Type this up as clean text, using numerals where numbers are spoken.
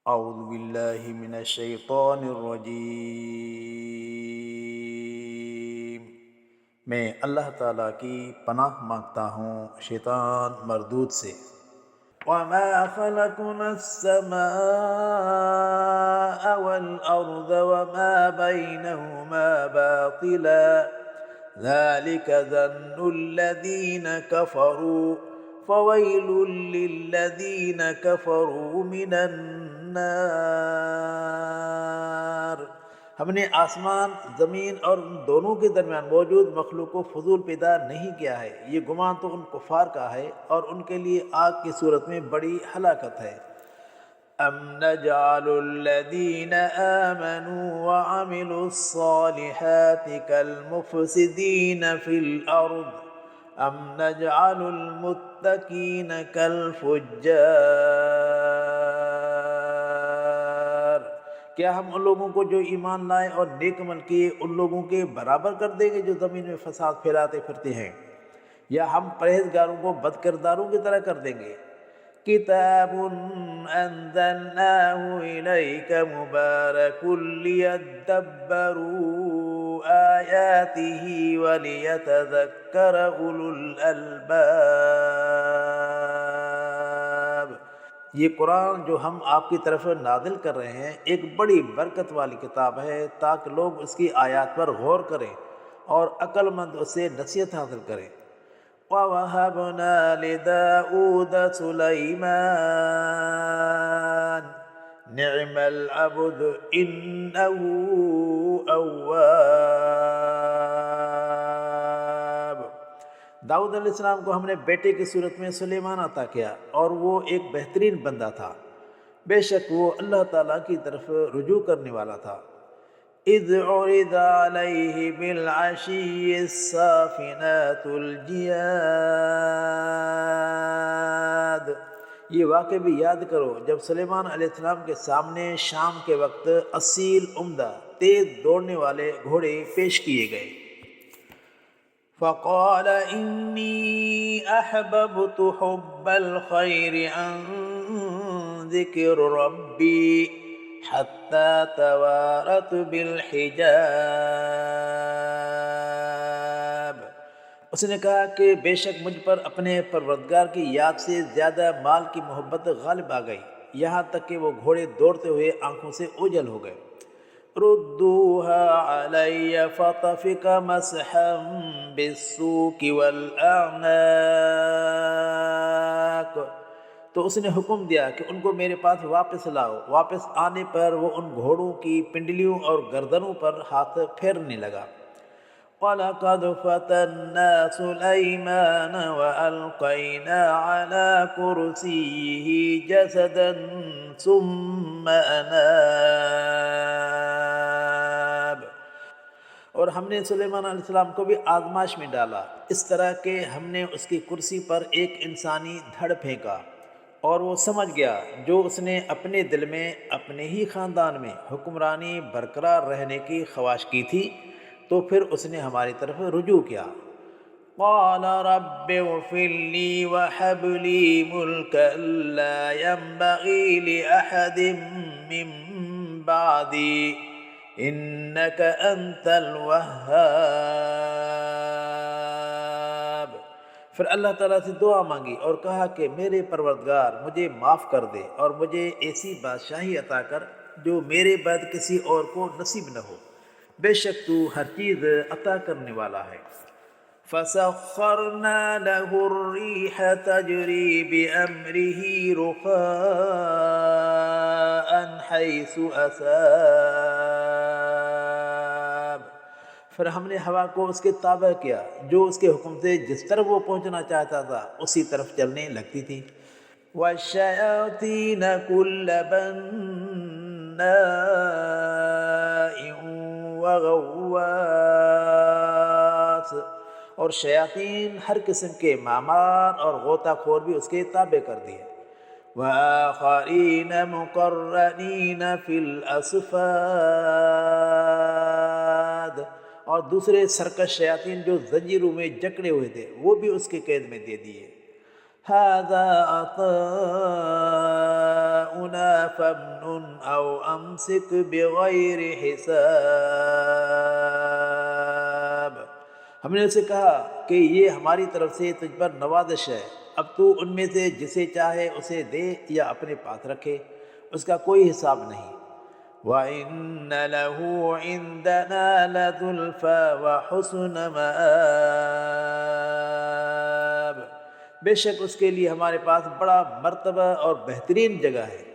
اعوذ باللہ من الشیطان الرجیم۔ میں اللہ تعالیٰ کی پناہ مانگتا ہوں شیطان مردود سے۔ وَمَا خَلَقْنَا السَّمَاءَ وَالْأَرْضَ وَمَا بَيْنَهُمَا بَاطِلًا ذَلِكَ ظَنُّ الَّذِينَ كَفَرُوا فَوَيْلٌ لِّلَّذِينَ كَفَرُوا مِنَ النَّارِ۔ ہم نے آسمان، زمین اور ان دونوں کے درمیان موجود مخلوق کو فضول پیدا نہیں کیا ہے، یہ گمان تو ان کفار کا ہے اور ان کے لیے آگ کی صورت میں بڑی ہلاکت ہے۔ ام نجعل الذین آمنوا وعملوا الصالحات کالمفسدین فی الارض ام نجعل المتقین کالفجار۔ کیا ہم ان لوگوں کو جو ایمان لائے اور نیک عمل کیے ان لوگوں کے برابر کر دیں گے جو زمین میں فساد پھیلاتے پھرتے ہیں، یا ہم پرہیزگاروں کو بد کرداروں کی طرح کر دیں گے؟ کتاب انزلناہ الیک مبارک لیدبروا آیاتہ ولیتذکر اولو الالباب۔ یہ قرآن جو ہم آپ کی طرف نازل کر رہے ہیں ایک بڑی برکت والی کتاب ہے تاکہ لوگ اس کی آیات پر غور کریں اور عقل مند اس سے نصیحت حاصل کریں۔ وَوَهَبْنَا لِدَاؤُودَ سُلَيْمَانَ نِعْمَ الْعَبْدُ إِنَّهُ أَوَّابٌ۔ داؤد علیہ السلام کو ہم نے بیٹے کی صورت میں سلیمان عطا کیا اور وہ ایک بہترین بندہ تھا، بے شک وہ اللہ تعالیٰ کی طرف رجوع کرنے والا تھا۔ اذ عرض علیہ بالعشی الصافنات الجیاد۔ یہ واقعہ بھی یاد کرو جب سلیمان علیہ السلام کے سامنے شام کے وقت اصیل، عمدہ، تیز دوڑنے والے گھوڑے پیش کیے گئے۔ فقال انی احببت حب الخیر عن ذکر ربی حتی توارت بالحجاب۔ اس نے کہا کہ بے شک مجھ پر اپنے پروردگار کی یاد سے زیادہ مال کی محبت غالب آ گئی، یہاں تک کہ وہ گھوڑے دوڑتے ہوئے آنکھوں سے اوجھل ہو گئے۔ ردوها علی فطفق مسحا بالسوق والاعناق۔ تو اس نے حکم دیا کہ ان کو میرے پاس واپس لاؤ۔ واپس آنے پر وہ ان گھوڑوں کی پنڈلیوں اور گردنوں پر ہاتھ پھیرنے لگا۔ وَلَقَدْ فَتَنَّا سُلَيْمَانَ وَأَلْقَيْنَا عَلَى كُرْسِيِّهِ جَسَدًا ثُمَّ أَنَابَ۔ اور ہم نے سلیمان علیہ السلام کو بھی آزمائش میں ڈالا، اس طرح کہ ہم نے اس کی کرسی پر ایک انسانی دھڑ پھینکا اور وہ سمجھ گیا جو اس نے اپنے دل میں اپنے ہی خاندان میں حکمرانی برقرار رہنے کی خواہش کی تھی، تو پھر اس نے ہماری طرف رجوع کیا۔ قال رب اغفر لی وہب لی ملکا لا ينبغی لأحد من بعدی انک انت الوہاب۔ پھر اللہ تعالیٰ سے دعا مانگی اور کہا کہ میرے پروردگار مجھے معاف کر دے اور مجھے ایسی بادشاہی عطا کر جو میرے بعد کسی اور کو نصیب نہ ہو، بے شک تو ہر چیز عطا کرنے والا ہے۔ فَسَخَّرْنَا لَهُ الرِّيحَ تَجْرِي بِأَمْرِهِ رُخَاءً حَيْثُ أَصَابَ۔ پھر ہم نے ہوا کو اس کے تابع کیا جو اس کے حکم سے جس طرف وہ پہنچنا چاہتا تھا اسی طرف چلنے لگتی تھی۔ وَالشَّيَاطِينَ كُلَّ بَنَّاءٍ وَغَوَّاصٍ۔ اور شیاطین ہر قسم کے معمار اور غوطہ خور بھی اس کے تابع کر دیے۔ وَآخَرِينَ مُقَرَّنِينَ فِي الْأَصْفَادِ۔ اور دوسرے سرکش شیاطین جو زنجیروں میں جکڑے ہوئے تھے وہ بھی اس کے قید میں دے دیے۔ هَذَا عَطَاؤُنَا آباؤنا فامنن او امسک بغیر حساب۔ ہم نے اسے کہا کہ یہ ہماری طرف سے تجھ پر نوازش ہے، اب تو ان میں سے جسے چاہے اسے دے یا اپنے پاس رکھے، اس کا کوئی حساب نہیں۔ وَإِنَّ لَهُ عِندَنَا لَزُلْفَىٰ وَحُسْنَ مَآبٍ، بے شک اس کے لیے ہمارے پاس بڑا مرتبہ اور بہترین جگہ ہے۔